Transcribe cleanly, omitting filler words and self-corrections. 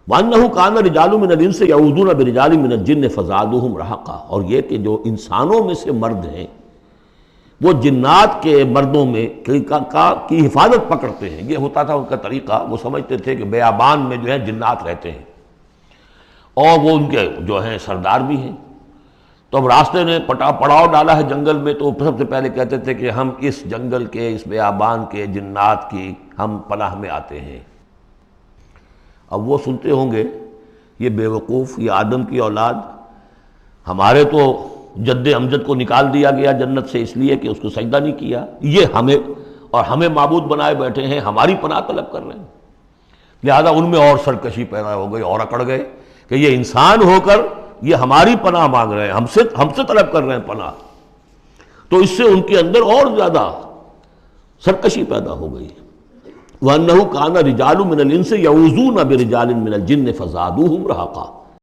وَأَنَّهُ كَانَ رِجَالٌ مِّنَ الْإِنسِ يَعُوذُونَ بِرِجَالٍ مِّنَ الْجِنِّ فَزَادُوهُمْ رَهَقًا، اور یہ کہ جو انسانوں میں سے مرد ہیں وہ جنات کے مردوں میں کی حفاظت پکڑتے ہیں. یہ ہوتا تھا ان کا طریقہ. وہ سمجھتے تھے کہ بیابان میں جو ہے جنات رہتے ہیں اور وہ ان کے جو ہیں سردار بھی ہیں. تو اب راستے نے پڑاؤ ڈالا ہے جنگل میں، تو سب سے پہلے کہتے تھے کہ ہم اس جنگل کے، اس بیابان کے جنات کی ہم پناہ میں آتے ہیں. اب وہ سنتے ہوں گے یہ بیوقوف، یہ آدم کی اولاد، ہمارے تو جد امجد کو نکال دیا گیا جنت سے اس لیے کہ اس کو سجدہ نہیں کیا، یہ ہمیں معبود بنائے بیٹھے ہیں، ہماری پناہ طلب کر رہے ہیں. لہذا ان میں اور سرکشی پیدا ہو گئی اور اکڑ گئے کہ یہ انسان ہو کر یہ ہماری پناہ مانگ رہے ہیں، ہم سے طلب کر رہے ہیں پناہ. تو اس سے ان کے اندر اور زیادہ سرکشی پیدا ہو گئی. وَأَنَّهُ كَانَ رِجَالٌ مِّنَ الْإِنسِ يَعُوذُونَ بِرِجَالٍ مِّنَ الْجِنِّ فَزَادُوهُمْ رَهَقًا.